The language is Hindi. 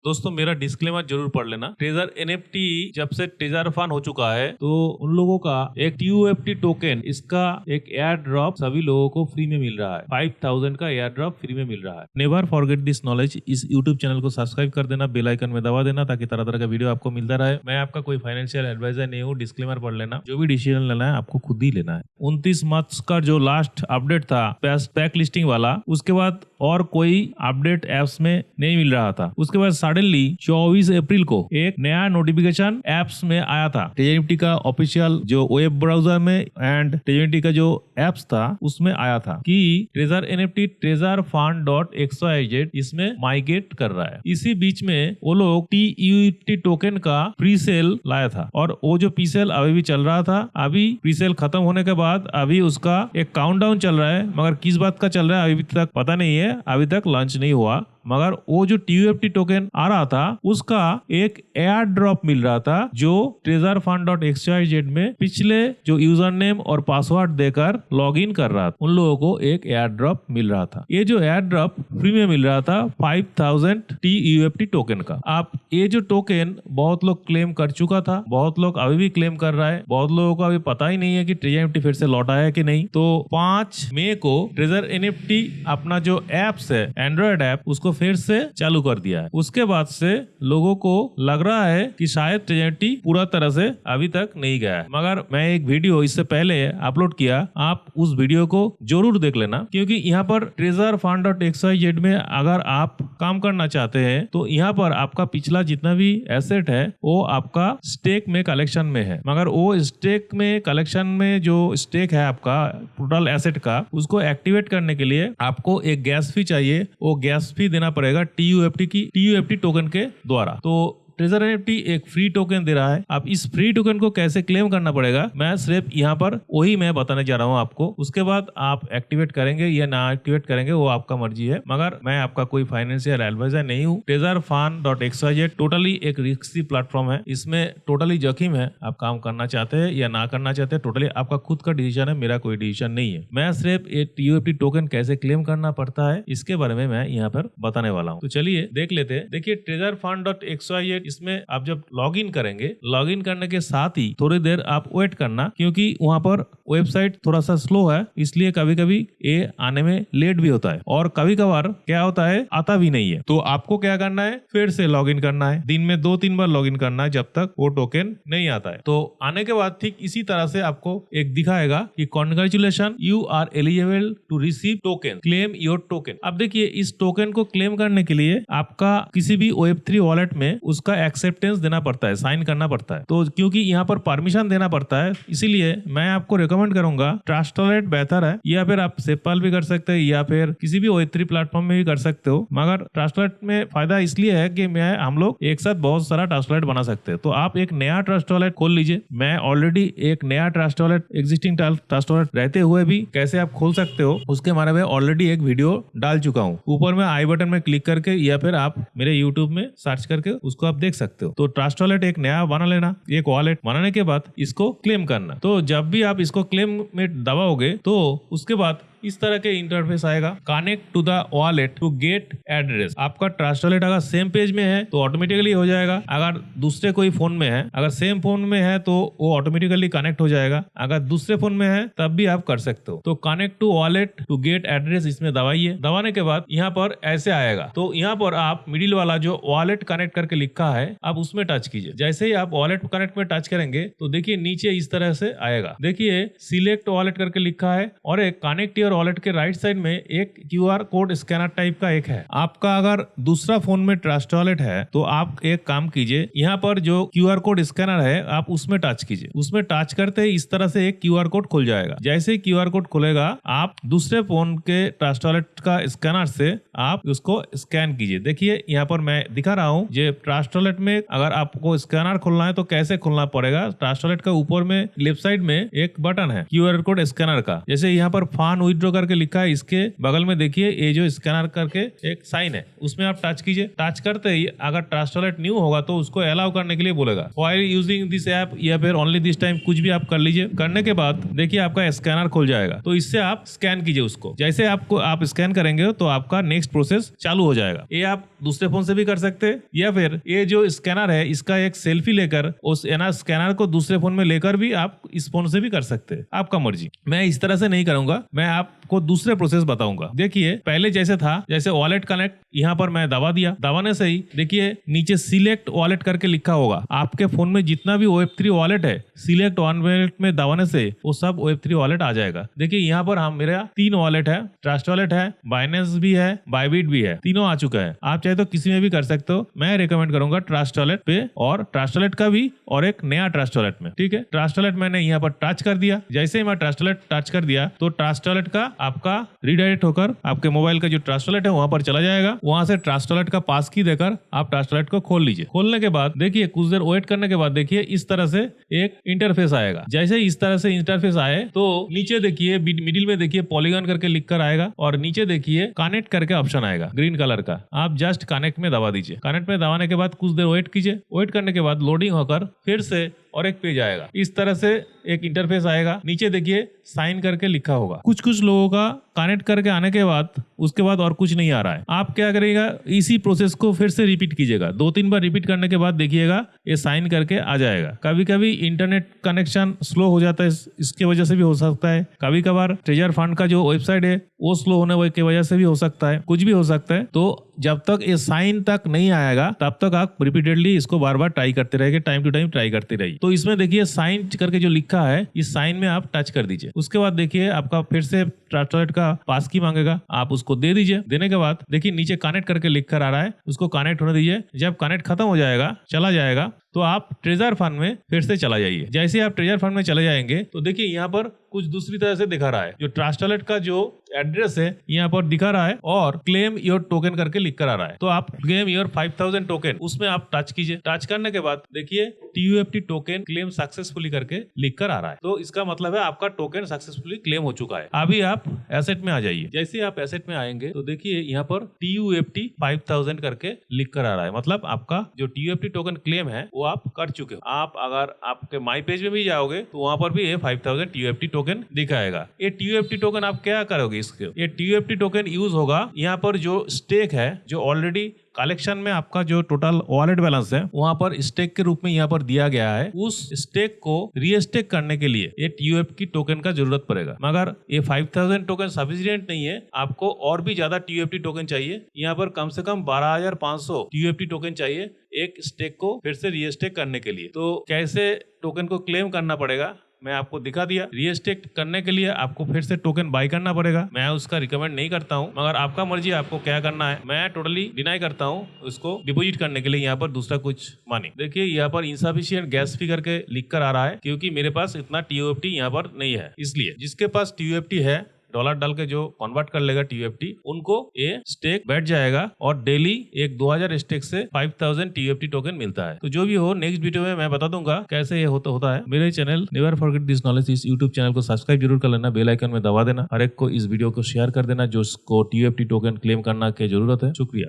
दोस्तों मेरा डिस्क्लेमर जरूर पढ़ लेना। ट्रेजर एनएफटी जब से ट्रेजर फंड हो चुका है तो उन लोगों का एक TUFT टोकन, इसका एक एयर ड्रॉप सभी लोगों को फ्री में मिल रहा है। 5000 का एयर ड्रॉप फ्री में मिल रहा है। Never forget this knowledge. इस यूट्यूब चैनल को सब्सक्राइब कर देना, बेल आइकन में दबा देना ताकि तरह तरह का वीडियो आपको मिलता रहे। मैं आपका कोई फाइनेंशियल एडवाइजर नहीं हूँ। डिस्क्लेमर पढ़ लेना। जो भी डिसीजन लेना है आपको खुद ही लेना है। 29 मार्च का जो लास्ट अपडेट था पैक लिस्टिंग वाला, उसके बाद और कोई अपडेट एप्स में नहीं मिल रहा था। उसके बाद सडनली 24 अप्रैल को एक नया नोटिफिकेशन एप्स में आया था। ट्रेजर निफ्टी का ऑफिशियल जो वेब ब्राउजर में एंड ट्रेजर निफ्टी का जो एप्स था उसमें आया था कि ट्रेजर एनएफटी ट्रेजर fund.xyz इसमें माइग्रेट कर रहा है। इसी बीच में वो लोग TUFT टोकन का प्री सेल लाया था और वो जो प्री सेल अभी भी चल रहा था। अभी प्री सेल खत्म होने के बाद अभी उसका एक काउंटडाउन चल रहा है, मगर किस बात का चल रहा है अभी तक पता नहीं है। अभी तक लॉन्च नहीं हुआ, मगर वो जो TUFT टोकन आ रहा था उसका एक एयर ड्रॉप मिल रहा था जो ट्रेजर fund.xyz में पिछले जो यूजर नेम और पासवर्ड देकर लॉगिन कर रहा था उन लोगों को एक एयर ड्रॉप मिल रहा था। ये जो एयर ड्रॉप फ्री में मिल रहा था 5000 TUFT टोकन का। आप ये जो टोकन बहुत लोग क्लेम कर चुका था, बहुत लोग अभी भी क्लेम कर रहा है, बहुत लोगों को अभी पता ही नहीं है कि ट्रेजर एनएफटी फिर से लौटा है कि नहीं। तो 5 मई को ट्रेजर एनएफटी अपना जो एप्स है एंड्रॉइड ऐप उसको फिर से चालू कर दिया है। उसके बाद से लोगों को लग रहा है कि शायद ट्रेजर एनएफटी पूरा तरह से अभी तक नहीं गया है, मगर मैं एक वीडियो इससे पहले अपलोड किया, आप उस वीडियो को जरूर देख लेना। क्योंकि यहाँ पर ट्रेजर fund.xyz में अगर आप काम करना चाहते हैं तो यहाँ पर आपका पिछला जितना भी एसेट है वो आपका स्टेक में कलेक्शन में है, मगर वो स्टेक में कलेक्शन में जो स्टेक है आपका टोटल एसेट का, उसको एक्टिवेट करने के लिए आपको एक गैस फी चाहिए। वो गैस फी देना पड़ेगा TUFT टोकन के द्वारा। तो ट्रेजर एनएफटी एक फ्री टोकन दे रहा है। अब इस फ्री टोकन को कैसे क्लेम करना पड़ेगा मैं सिर्फ यहाँ पर वही मैं बताने जा रहा हूँ आपको। उसके बाद आप एक्टिवेट करेंगे या ना एक्टिवेट करेंगे वो आपका मर्जी है, मगर मैं आपका कोई फाइनेंशियल एडवाइजर नहीं हूँ। ट्रेजर fund.xyz टोटली एक रिस्की प्लेटफॉर्म है, इसमें टोटली जोखिम है। आप काम करना चाहते हैं या ना करना चाहते हैं टोटली आपका खुद का डिसीजन है, मेरा कोई डिसीजन नहीं है। मैं सिर्फ एक TUFT टोकन कैसे क्लेम करना पड़ता है इसके बारे में मैं यहाँ पर बताने वाला हूँ। तो चलिए देख लेते हैं। देखिए ट्रेजर fund.xyz इसमें आप जब लॉगिन करेंगे, लॉगिन करने के साथ ही थोड़ी देर आप वेट करना, क्योंकि वहां पर वेबसाइट थोड़ा सा स्लो है, इसलिए कभी कभी ये आने में लेट भी होता है और कभी कभार क्या होता है आता भी नहीं है। तो आपको क्या करना है, फिर से लॉगिन करना है। दिन में 2-3 बार लॉगिन करना है जब तक वो टोकन नहीं आता है। तो आने के बाद ठीक इसी तरह से आपको एक दिखाएगा कि congratulation you are eligible to receive token, claim your token. अब देखिए इस टोकन को क्लेम करने के लिए आपका किसी भी Web3 वॉलेट में उसका एक्सेप्टेंस देना पड़ता है, साइन करना पड़ता है। तो क्योंकि यहाँ पर परमिशन देना पड़ता है, इसीलिए मैं आपको रिकमेंड करूंगा ट्रस्ट वॉलेट बेहतर है, या फिर आप सेपल भी कर सकते हैं या फिर किसी भी Web3 प्लेटफॉर्म में भी कर सकते हो। मगर ट्रस्ट वॉलेट में फायदा इसलिए है कि हम लोग एक साथ बहुत सारा ट्रस्ट वॉलेट बना सकते हैं। तो आप एक नया ट्रस्ट वॉलेट खोल लीजिए। मैं ऑलरेडी एक नया trust wallet, existing trust wallet रहते हुए भी कैसे आप खोल सकते हो उसके बारे में ऑलरेडी एक वीडियो डाल चुका हूँ। ऊपर में आई बटन में क्लिक करके या फिर आप मेरे यूट्यूब में सर्च करके उसको आप देख सकते हो। तो ट्रस्ट वॉलेट एक नया बना लेना। एक वॉलेट बनाने के बाद इसको क्लेम करना। तो जब भी आप इसको क्लेम में दबाओगे तो उसके बाद इस तरह के इंटरफेस आएगा। Connect to the wallet to get address. आपका ट्रस्ट वॉलेट अगर सेम पेज में है तो ऑटोमेटिकली हो जाएगा। अगर दूसरे कोई फोन में है, अगर सेम फोन में है तो वो ऑटोमेटिकली कनेक्ट हो जाएगा। अगर दूसरे फोन में है तब भी आप कर सकते हो। तो connect to wallet to get address इसमें दबाइए। दबाने के बाद यहाँ पर ऐसे आएगा। तो यहाँ पर आप मिडिल वाला जो वॉलेट कनेक्ट करके लिखा है आप उसमें टच कीजिए। जैसे ही आप वॉलेट कनेक्ट में टच करेंगे तो देखिए नीचे इस तरह से आएगा। देखिए सिलेक्ट वॉलेट करके लिखा है और एक कनेक्ट वॉलेट के राइट साइड में एक QR कोड स्कैनर टाइप का एक है। आपका अगर दूसरा फोन में ट्रस्ट वॉलेट है तो आप एक काम कीजिए, यहाँ पर जो QR कोड स्कैनर है आप उसमें टच कीजिए। उसमें टच करते ही इस तरह से एक QR कोड खुल जाएगा। जैसे ही QR कोड खुलेगा आप दूसरे फोन के ट्रस्ट वॉलेट का स्कैनर से आप उसको स्कैन कीजिए। देखिए यहाँ पर मैं दिखा रहा हूँ जे ट्रस्ट वॉलेट में अगर आपको स्कैनर खोलना है तो कैसे खोलना पड़ेगा। ट्रस्ट वॉलेट का ऊपर में लेफ्ट साइड में एक बटन है QR कोड स्कैनर का। जैसे यहाँ पर फंड विथड्रॉ करके लिखा है, इसके बगल में देखिए ये जो स्कैनर करके एक साइन है उसमें आप टच कीजिए। टच करते ही अगर ट्रस्ट वॉलेट न्यू होगा तो उसको अलाउ करने के लिए बोलेगा। व्हाइल यूजिंग दिस ऐप या फिर ओनली दिस टाइम कुछ भी आप कर लीजिए। करने के बाद देखिए आपका स्कैनर खुल जाएगा। तो इससे आप स्कैन कीजिए उसको। जैसे आप स्कैन करेंगे तो आपका नेक्स्ट प्रोसेस चालू हो जाएगा। ये आप दूसरे फोन से भी कर सकते हैं, या फिर ये जो स्कैनर है इसका एक सेल्फी लेकर उस स्कैनर को दूसरे फोन में लेकर भी आप इस फोन से भी कर सकते हैं, आपका मर्जी। मैं इस तरह से नहीं करूंगा, मैं आपको दूसरे प्रोसेस बताऊंगा। देखिए पहले जैसे था, जैसे वॉलेट कनेक्ट यहाँ पर मैं दबा दिया, दबाने से ही देखिए नीचे सिलेक्ट वॉलेट करके लिखा होगा। आपके फोन में जितना भी OF3 वॉलेट है, सिलेक्ट वॉलेट में दबाने से वो सब OF3 वॉलेट आ जाएगा। देखिए यहाँ पर हम मेरा 3 वॉलेट है, ट्रस्ट वॉलेट है, बाइनेंस भी है, बाइबिट भी है, तीनों आ चुका है। आप चाहे तो किसी में भी कर सकते हो, मैं रिकमेंड करूंगा ट्रस्ट वॉलेट पे, और ट्रस्ट वॉलेट का भी और एक नया ट्रस्ट वॉलेट में। ठीक है, ट्रस्ट वॉलेट मैंने यहाँ पर टच कर दिया। जैसे ही मैं ट्रस्ट वॉलेट टच कर दिया तो ट्रस्ट वॉलेट का आपका रीडायरेक्ट होकर आपके मोबाइल का जो ट्रस्ट वॉलेट है वहां पर चला जाएगा। वहां से ट्रस्ट वॉलेट का पास की देकर आप ट्रस्ट वॉलेट को खोल लीजिए। खोलने के बाद देखिए कुछ देर वेट करने के बाद देखिए इस तरह से एक इंटरफेस आएगा। जैसे इस तरह से इंटरफेस आए तो नीचे देखिए मिडिल में देखिए पॉलीगॉन करके लिख कर आएगा, और नीचे देखिए कनेक्ट करके ऑप्शन आएगा ग्रीन कलर का। आप जस्ट कनेक्ट में दबा दीजिए। कनेक्ट में दबाने के बाद कुछ देर वेट कीजिए। वेट करने के बाद लोडिंग होकर फिर से और एक पेज आएगा। इस तरह से एक इंटरफेस आएगा। नीचे देखिए साइन करके लिखा होगा। कुछ लोगों का कनेक्ट करके आने के बाद उसके बाद और कुछ नहीं आ रहा है। आप क्या करिएगा, इसी प्रोसेस को फिर से रिपीट कीजिएगा। 2-3 बार रिपीट करने के बाद देखिएगा ये साइन करके आ जाएगा। कभी कभी इंटरनेट कनेक्शन स्लो हो जाता है, इसके वजह से भी हो सकता है। कभी कभार ट्रेजर फंड का जो वेबसाइट है वो स्लो होने की वजह से भी हो सकता है, कुछ भी हो सकता है। तो जब तक ये साइन तक नहीं आएगा तब तक आप रिपीटेडली इसको बार बार ट्राई करते रहेंगे, टाइम टू टाइम ट्राई करते रहिए। तो इसमें देखिए साइन करके जो लिखा है इस साइन में आप टच कर दीजिए। उसके बाद देखिए आपका फिर से ट्रस्ट वॉलेट का पास की मांगेगा, आप उसको दे दीजिए। देने के बाद देखिए नीचे कनेक्ट करके लिख कर आ रहा है, उसको कनेक्ट होने दीजिए। जब कनेक्ट खत्म हो जाएगा, चला जाएगा, तो आप ट्रेजर फंड में फिर से चला जाइए। जैसे आप ट्रेजर फंड में चले जाएंगे तो देखिए यहाँ पर कुछ दूसरी तरह से दिखा रहा है। जो ट्रस्ट वॉलेट का जो एड्रेस है यहाँ पर दिखा रहा है और क्लेम योर टोकन करके लिख कर आ रहा है। तो आप क्लेम योर 5000 टोकन उसमें आप टच कीजिए। टच करने के बाद देखिए TUFT टोकन क्लेम सक्सेसफुली करके लिख कर आ रहा है। तो इसका मतलब है आपका टोकन सक्सेसफुली क्लेम हो चुका है। अभी आप एसेट में आ जाइए। जैसे ही आप एसेट में आएंगे तो देखिए यहाँ पर TUFT 5000 करके लिख कर आ रहा है। मतलब आपका जो TUFT टोकन क्लेम है वो आप कर चुके हो। आप अगर आपके माई पेज में भी जाओगे तो वहां पर भी ये 5000 TUFT टोकन दिखाएगा। ये TUFT टोकन आप क्या करोगे इसके, ये TUFT टोकन यूज होगा यहाँ पर जो स्टेक है, जो ऑलरेडी कलेक्शन में आपका जो टोटल वॉलेट बैलेंस है वहां पर स्टेक के रूप में यहाँ पर दिया गया है। उस स्टेक को रीस्टेक करने के लिए ये TUFT की टोकन का जरूरत पड़ेगा। मगर ये 5000 टोकन सफिशिएंट नहीं है, आपको और भी ज्यादा TUFT टोकन चाहिए। यहाँ पर कम से कम 12500 TUFT टोकन चाहिए एक स्टेक को फिर से रीस्टेक करने के लिए। तो कैसे टोकन को क्लेम करना पड़ेगा मैं आपको दिखा दिया। रीस्टेक करने के लिए आपको फिर से टोकन बाय करना पड़ेगा। मैं उसका रिकमेंड नहीं करता हूं, मगर आपका मर्जी आपको क्या करना है। मैं टोटली डिनाई करता हूं उसको डिपॉजिट करने के लिए यहाँ पर दूसरा कुछ मनी। देखिए यहाँ पर इनसफिशिएंट गैस फी करके लिख कर आ रहा है, क्योंकि मेरे पास इतना TUFT यहाँ पर नहीं है। इसलिए जिसके पास TUFT है डॉलर डाल के जो कन्वर्ट कर लेगा TUFT, उनको ये स्टेक बैठ जाएगा और डेली एक 2000 स्टेक से 5000 TUFT टोकन मिलता है। तो जो भी हो नेक्स्ट वीडियो में मैं बता दूंगा कैसे ये होता है। मेरे channel never forget this knowledge इस यूट्यूब चैनल को सब्सक्राइब जरूर कर लेना, बेल आइकन में दबा देना, हर एक को इस वीडियो को शेयर कर देना जो TUFT टोकन क्लेम करना की जरूरत है। शुक्रिया।